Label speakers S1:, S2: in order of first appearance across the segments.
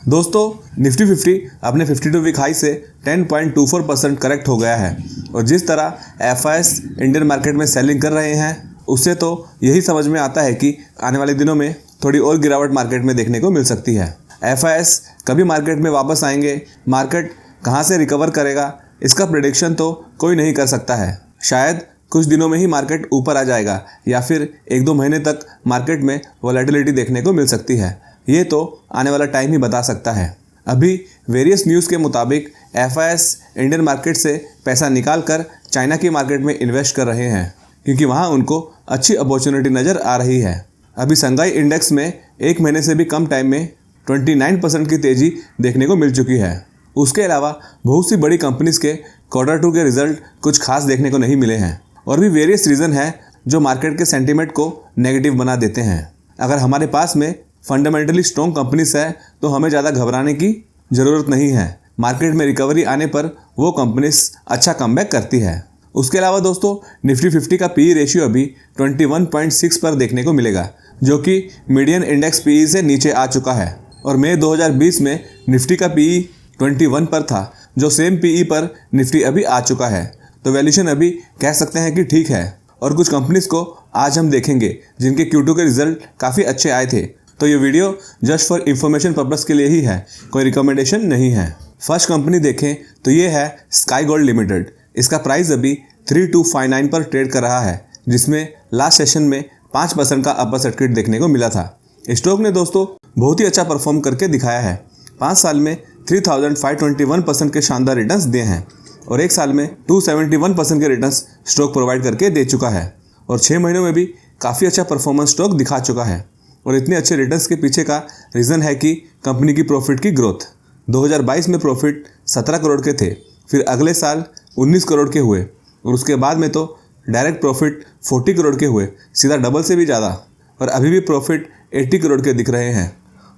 S1: दोस्तों निफ्टी 50 अपने 52 week high से 10.24% करेक्ट हो गया है और जिस तरह एफआईएस इंडियन मार्केट में सेलिंग कर रहे हैं उससे तो यही समझ में आता है कि आने वाले दिनों में थोड़ी और गिरावट मार्केट में देखने को मिल सकती है। एफआईएस कभी मार्केट में वापस आएंगे, मार्केट कहां से रिकवर करेगा, इसका प्रेडिक्शन तो कोई नहीं कर सकता है। शायद कुछ दिनों में ही मार्केट ऊपर आ जाएगा या फिर 1-2 महीने तक मार्केट में वोलेटिलिटी देखने को मिल सकती है। ये तो आने वाला टाइम ही बता सकता है। अभी वेरियस न्यूज़ के मुताबिक एफआईएस इंडियन मार्केट से पैसा निकाल कर चाइना की मार्केट में इन्वेस्ट कर रहे हैं क्योंकि वहाँ उनको अच्छी अपॉर्चुनिटी नज़र आ रही है। अभी शंघाई इंडेक्स में 1 महीने से भी कम टाइम में 29% की तेज़ी देखने को मिल चुकी है। उसके अलावा बहुत सी बड़ी कंपनीज़ के Q2 के रिजल्ट कुछ खास देखने को नहीं मिले हैं और भी वेरियस रीज़न है जो मार्केट के सेंटीमेंट को नेगेटिव बना देते हैं। अगर हमारे पास में फंडामेंटली स्ट्रॉन्ग कंपनीज है तो हमें ज़्यादा घबराने की ज़रूरत नहीं है। मार्केट में रिकवरी आने पर वो कंपनीज अच्छा कमबैक करती है। उसके अलावा दोस्तों निफ्टी 50 का पीई रेशियो अभी 21.6 पर देखने को मिलेगा जो कि मीडियन इंडेक्स पीई से नीचे आ चुका है और मई 2020 में निफ्टी का पीई 21 पर था जो सेम पीई पर निफ्टी अभी आ चुका है। तो वैल्यूएशन अभी कह सकते हैं कि ठीक है और कुछ कंपनीज को आज हम देखेंगे जिनके Q2 के रिजल्ट काफ़ी अच्छे आए थे। तो ये video just for information purpose के लिए ही है, कोई रिकमेंडेशन नहीं है। फर्स्ट कंपनी देखें तो ये है स्काई गोल्ड लिमिटेड। इसका प्राइस अभी 3259 पर ट्रेड कर रहा है जिसमें लास्ट सेशन में 5% का अपर सर्किट देखने को मिला था। स्टॉक ने दोस्तों बहुत ही अच्छा परफॉर्म करके दिखाया है। 5 साल में 3521% के शानदार रिटर्न्स दिए हैं और 1 साल में 271% के रिटर्न्स स्टॉक प्रोवाइड करके दे चुका है और 6 महीनों में भी काफ़ी अच्छा परफॉर्मेंस स्टॉक दिखा चुका है। और इतने अच्छे रिटर्न्स के पीछे का रीज़न है कि कंपनी की प्रॉफिट की ग्रोथ। 2022 में प्रॉफिट 17 करोड़ के थे, फिर अगले साल 19 करोड़ के हुए और उसके बाद में तो डायरेक्ट प्रॉफिट 40 करोड़ के हुए, सीधा डबल से भी ज़्यादा, और अभी भी प्रॉफिट 80 करोड़ के दिख रहे हैं।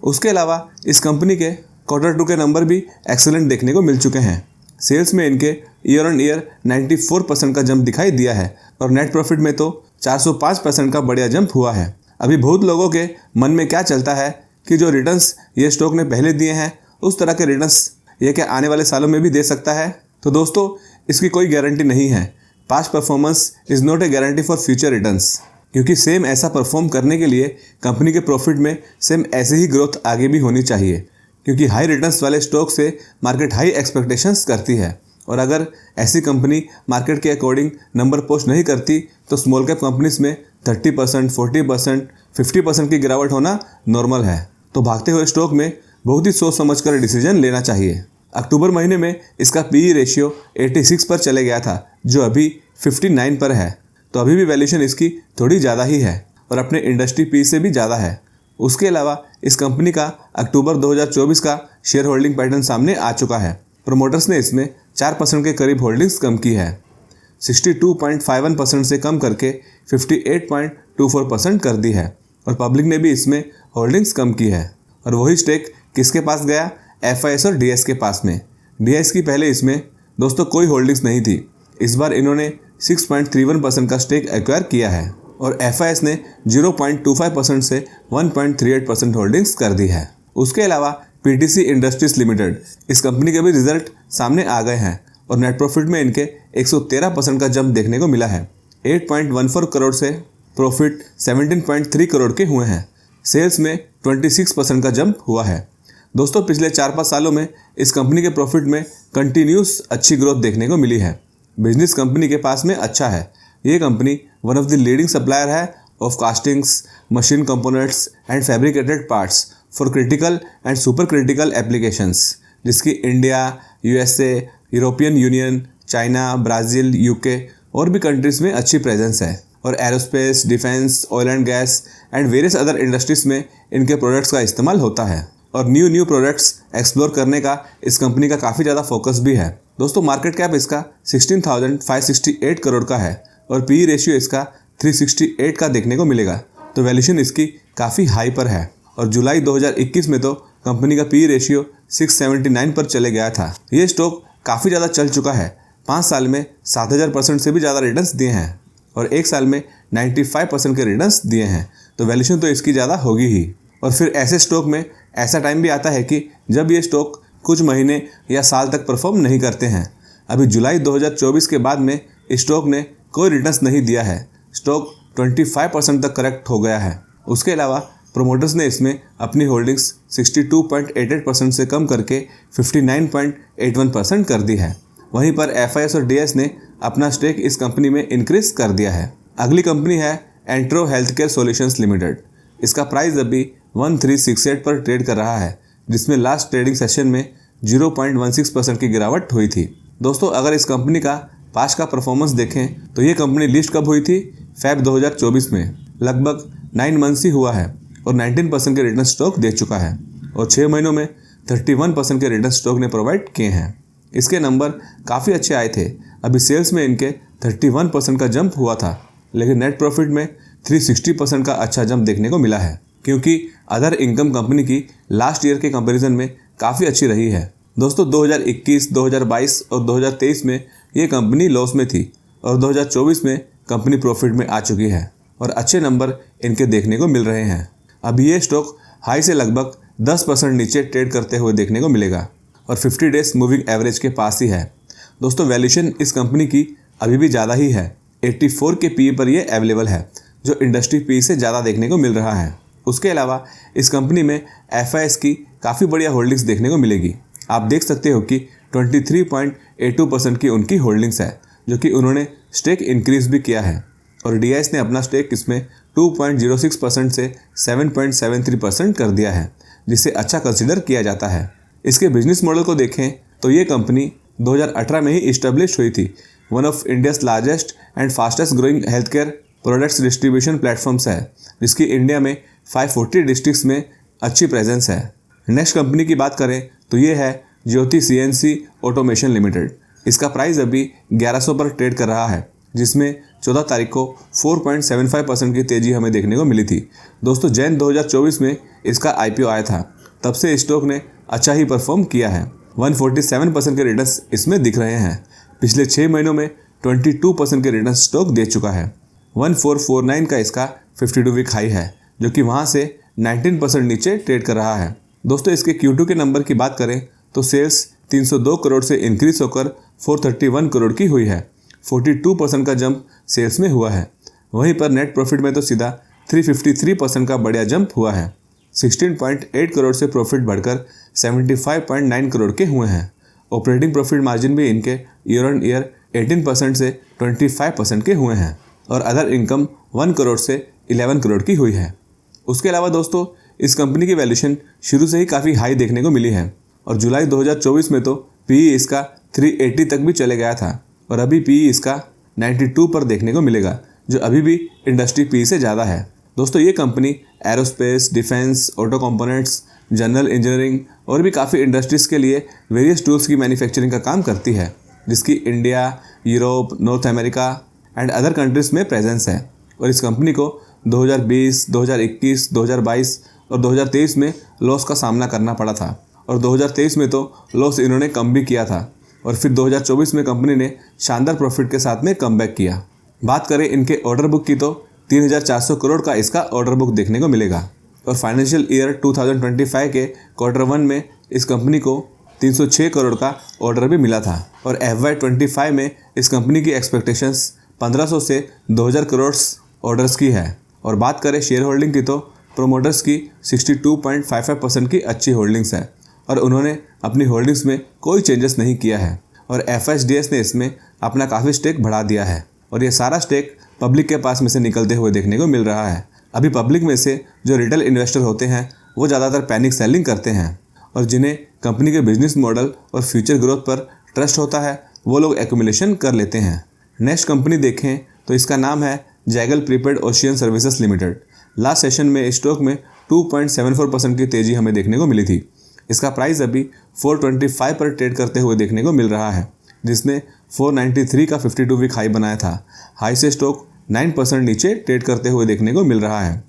S1: उसके अलावा इस कंपनी के Q2 के नंबर भी एक्सेलेंट देखने को मिल चुके हैं। सेल्स में इनके ईयर ऑन ईयर 94% का जंप दिखाई दिया है और नेट प्रॉफिट में तो 405% का बढ़िया जंप हुआ है। अभी बहुत लोगों के मन में क्या चलता है कि जो रिटर्न्स ये स्टॉक ने पहले दिए हैं उस तरह के रिटर्न्स ये क्या आने वाले सालों में भी दे सकता है। तो दोस्तों इसकी कोई गारंटी नहीं है। Past performance is not a guarantee for future returns, क्योंकि सेम ऐसा परफॉर्म करने के लिए कंपनी के प्रॉफिट में सेम ऐसे ही ग्रोथ आगे भी होनी चाहिए, क्योंकि हाई रिटर्न्स वाले स्टॉक से मार्केट हाई एक्सपेक्टेशंस करती है और अगर ऐसी कंपनी मार्केट के अकॉर्डिंग नंबर पोस्ट नहीं करती तो स्मॉल कैप कंपनीज में 30%, 40%, 50% की गिरावट होना नॉर्मल है। तो भागते हुए स्टॉक में बहुत ही सोच समझ कर डिसीजन लेना चाहिए। अक्टूबर महीने में इसका पीई रेशियो 86 पर चले गया था जो अभी 59 पर है, तो अभी भी वैल्यूएशन इसकी थोड़ी ज़्यादा ही है और अपने इंडस्ट्री पी से भी ज़्यादा है। उसके अलावा इस कंपनी का अक्टूबर 2024 का शेयर होल्डिंग पैटर्न सामने आ चुका है। प्रोमोटर्स ने इसमें 4% के करीब होल्डिंग्स कम की है, 62.51% से कम करके 58.24% कर दी है और पब्लिक ने भी इसमें होल्डिंग्स कम की है। और वही स्टेक किसके पास गया? एफआईएस और डीएस के पास में। डीएस की पहले इसमें दोस्तों कोई होल्डिंग्स नहीं थी, इस बार इन्होंने 6.31% का स्टेक एक्वायर किया है और एफआईएस ने 0.25% से 1.38% होल्डिंग्स कर दी है। उसके अलावा पीटीसी इंडस्ट्रीज लिमिटेड, इस कंपनी के भी रिजल्ट सामने आ गए हैं और नेट प्रॉफिट में इनके 113% का जंप देखने को मिला है। 8.14 करोड़ से प्रॉफिट 17.3 करोड़ के हुए हैं। सेल्स में 26% का जंप हुआ है। दोस्तों पिछले 4-5 सालों में इस कंपनी के प्रॉफिट में कंटिन्यूस अच्छी ग्रोथ देखने को मिली है। बिजनेस कंपनी के पास में अच्छा है। ये company one of the leading supplier है of castings, machine components and fabricated parts for critical and super critical applications, जिसकी India, USA, European Union, China, Brazil, UK और भी कंट्रीज़ में अच्छी प्रेजेंस है और aerospace, defence, oil and gas and various other industries में इनके products का इस्तेमाल होता है और न्यू प्रोडक्ट्स एक्सप्लोर करने का इस कंपनी का काफ़ी ज़्यादा फोकस भी है। दोस्तों मार्केट कैप इसका 16,568 करोड़ का है और पीई रेशियो इसका 368 का देखने को मिलेगा, तो वैल्यूएशन इसकी काफ़ी हाई पर है और जुलाई 2021 में तो कंपनी का पीई रेशियो 679 पर चले गया था। ये स्टॉक काफ़ी ज़्यादा चल चुका है। 5 साल में 7000% से भी ज़्यादा रिटर्न्स दिए हैं और 1 साल में 95% के रिटर्न्स दिए हैं, तो वैल्यूएशन तो इसकी ज़्यादा होगी ही। और फिर ऐसे स्टॉक में ऐसा टाइम भी आता है कि जब ये स्टॉक कुछ महीने या साल तक परफॉर्म नहीं करते हैं। अभी जुलाई 2024 के बाद में स्टॉक ने कोई रिटर्न्स नहीं दिया है। स्टॉक 25% तक करेक्ट हो गया है। उसके अलावा प्रोमोटर्स ने इसमें अपनी होल्डिंग्स 62.88% से कम करके 59.81% कर दी है। वहीं पर FIS और DS ने अपना स्टेक इस कंपनी में इंक्रीज कर दिया है। अगली कंपनी है एंट्रो हेल्थकेयर सॉल्यूशंस लिमिटेड। इसका प्राइस अभी 1368 पर ट्रेड कर रहा है, जिसमें लास्ट ट्रेडिंग सेशन में 0.16% की गिरावट हुई थी। दोस्तों, अगर इस कंपनी का पास्ट का परफॉर्मेंस देखें तो ये कंपनी लिस्ट कब हुई थी? Feb 2024 में। लगभग 9 मंथ्स ही हुआ है और 19% के रिटर्न स्टॉक दे चुका है और 6 महीनों में 31% के रिटर्न स्टॉक ने प्रोवाइड किए हैं। इसके नंबर काफ़ी अच्छे आए थे। अभी सेल्स में इनके 31% का जंप हुआ था, लेकिन नेट प्रॉफिट में 360% का अच्छा जंप देखने को मिला है, क्योंकि अदर इनकम कंपनी की लास्ट ईयर के कंपैरिजन में काफ़ी अच्छी रही है। दोस्तों, 2021, 2022 और 2023 में ये कंपनी लॉस में थी और 2024 में कंपनी प्रॉफिट में आ चुकी है और अच्छे नंबर इनके देखने को मिल रहे हैं। अब ये स्टॉक हाई से लगभग 10% नीचे ट्रेड करते हुए देखने को मिलेगा और 50 डेज मूविंग एवरेज के पास ही है। दोस्तों, वैल्यूएशन इस कंपनी की अभी भी ज़्यादा ही है। 84 के PE पर ये अवेलेबल है, जो इंडस्ट्री PE से ज़्यादा देखने को मिल रहा है। उसके अलावा इस कंपनी में FIS की काफ़ी बढ़िया होल्डिंग्स देखने को मिलेगी। आप देख सकते हो कि 23.82% की उनकी होल्डिंग्स है, जो कि उन्होंने स्टेक इंक्रीज भी किया है और DIS ने अपना स्टेक इसमें 2.06% से 7.73% कर दिया है, जिसे अच्छा कंसिडर किया जाता है। इसके बिजनेस मॉडल को देखें तो ये कंपनी 2018 में ही इस्टेब्लिश हुई थी। One of India's largest and fastest growing health care products distribution platforms है, जिसकी इंडिया में 540 डिस्ट्रिक्ट्स में अच्छी प्रेजेंस है। नेक्स्ट कंपनी की बात करें तो ये है ज्योति CNC ऑटोमेशन लिमिटेड। इसका प्राइस अभी 1100 पर ट्रेड कर रहा है, जिसमें 14 तारीख को 4.75% की तेज़ी हमें देखने को मिली थी। दोस्तों, जैन 2024 में इसका IPO आया था, तब से स्टॉक ने अच्छा ही परफॉर्म किया है। 147% के रिटर्न्स इसमें दिख रहे हैं। पिछले 6 महीनों में 22% के रिटर्न स्टॉक दे चुका है। 1449 का इसका 52 वीक हाई है, जो कि वहाँ से 19% नीचे ट्रेड कर रहा है। दोस्तों, इसके Q2 के नंबर की बात करें तो सेल्स 302 करोड़ से इंक्रीज होकर 431 करोड़ की हुई है। 42% का जंप सेल्स में हुआ है। वहीं पर नेट प्रॉफिट में तो सीधा 353% का बढ़िया जंप हुआ है। 16.8 करोड़ से प्रॉफिट बढ़कर 75.9 करोड़ के हुए हैं। ऑपरेटिंग प्रॉफिट मार्जिन भी इनके ईयर ऑन ईयर 18% से 25% के हुए हैं और अदर इनकम 1 करोड़ से 11 करोड़ की हुई है। उसके अलावा दोस्तों, इस कंपनी की वैल्यूएशन शुरू से ही काफ़ी हाई देखने को मिली है और जुलाई 2024 में तो PE इसका 380 तक भी चले गया था और अभी PE इसका 92 पर देखने को मिलेगा, जो अभी भी इंडस्ट्री PE से ज़्यादा है। दोस्तों, ये company aerospace, defence, auto components, general engineering और भी काफ़ी इंडस्ट्रीज़ के लिए वेरियस टूल्स की मैन्युफैक्चरिंग का काम करती है, जिसकी India, Europe, north America and other countries में प्रेजेंस है। और इस कंपनी को 2020, 2021, 2022 और 2023 में लॉस का सामना करना पड़ा था और 2023 में तो लॉस इन्होंने कम भी किया था और फिर 2024 में कंपनी ने शानदार प्रॉफिट के साथ में कमबैक किया। बात करें इनके ऑर्डर बुक की तो 3400 करोड़ का इसका ऑर्डर बुक देखने को मिलेगा और फाइनेंशियल ईयर 2025 के Q1 में इस कंपनी को 306 करोड़ का ऑर्डर भी मिला था और FY25 में इस कंपनी की एक्सपेक्टेशंस 1500 से 2000 करोड़ ऑर्डर्स की है। और बात करें शेयर होल्डिंग की तो प्रोमोटर्स की 62.55% की अच्छी होल्डिंग्स है और उन्होंने अपनी होल्डिंग्स में कोई चेंजेस नहीं किया है और FIS-DS ने इसमें अपना काफ़ी स्टेक बढ़ा दिया है और ये सारा स्टेक पब्लिक के पास में से निकलते हुए देखने को मिल रहा है। अभी पब्लिक में से जो रिटेल इन्वेस्टर होते हैं वो ज़्यादातर पैनिक सेलिंग करते हैं और जिन्हें कंपनी के बिजनेस मॉडल और फ्यूचर ग्रोथ पर ट्रस्ट होता है वो लोग एक्यूमुलेशन कर लेते हैं। नेक्स्ट कंपनी देखें तो इसका नाम है Zaggle prepaid ocean services limited. Last session में स्टॉक में 2.74% की तेज़ी हमें देखने को मिली थी। इसका प्राइस अभी 425 पर ट्रेड करते हुए देखने को मिल रहा है, जिसने 493 का 52 वीक हाई बनाया था। हाई से स्टॉक 9% नीचे ट्रेड करते हुए देखने को मिल रहा है।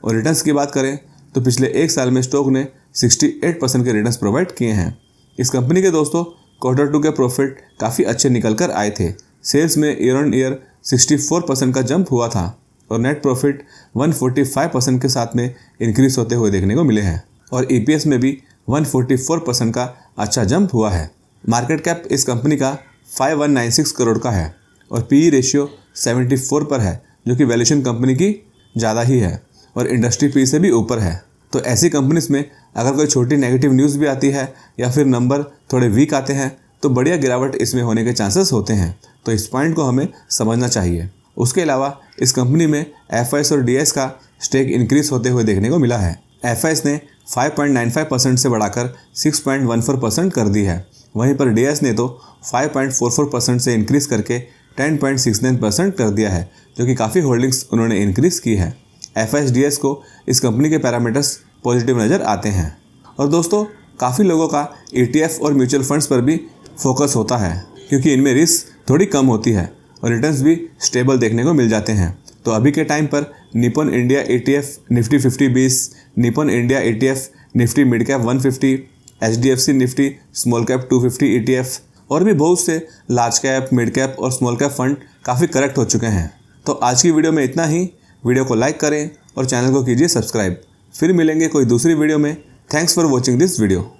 S1: और रिटर्न्स की बात करें तो पिछले 1 साल में स्टॉक ने 68% के रिटर्न्स प्रोवाइड किए हैं। इस कंपनी के दोस्तों Q2 के प्रॉफिट काफ़ी अच्छे निकल कर आए थे। सेल्स में ईयर ऑन ईयर 64% का जंप हुआ था और नेट प्रॉफिट 145% के साथ में इंक्रीज होते हुए देखने को मिले हैं और EPS में भी 144% का अच्छा जंप हुआ है। मार्केट कैप इस कंपनी का 5196 करोड़ का है और पीई रेशियो 74 पर है, जो कि वैल्यूएशन कंपनी की ज़्यादा ही है और इंडस्ट्री पी से भी ऊपर है। तो ऐसी कंपनीज में अगर कोई छोटी नेगेटिव न्यूज़ भी आती है या फिर नंबर थोड़े वीक आते हैं तो बढ़िया गिरावट इसमें होने के चांसेस होते हैं। तो इस पॉइंट को हमें समझना चाहिए। उसके अलावा इस कंपनी में एफआईएस और डीएस का स्टेक इंक्रीज होते हुए देखने को मिला है। एफआईएस ने 5.95% से बढ़ाकर 6.14% कर दी है, वहीं पर डीएस ने तो 5.44% से इंक्रीज करके 10.69% कर दिया है, जो कि काफ़ी होल्डिंग्स उन्होंने इंक्रीज की है। एफआईएस डीएस को इस कंपनी के पैरामीटर्स पॉजिटिव नज़र आते हैं। और दोस्तों, काफ़ी लोगों का ईटीएफ और म्यूचुअल फंड्स पर भी फोकस होता है, क्योंकि इनमें रिस्क थोड़ी कम होती है और रिटर्न्स भी स्टेबल देखने को मिल जाते हैं। तो अभी के टाइम पर Nippon India ETF Nifty 50-20, Nippon India ETF Nifty mid cap 150, HDFC Nifty small cap 250 ETF और भी बहुत से लार्ज कैप, मिड कैप और स्मॉल कैप फंड काफ़ी करेक्ट हो चुके हैं। तो आज की वीडियो में इतना ही। वीडियो को लाइक करें और चैनल को कीजिए सब्सक्राइब। फिर मिलेंगे कोई दूसरी वीडियो में। Thanks for watching this video.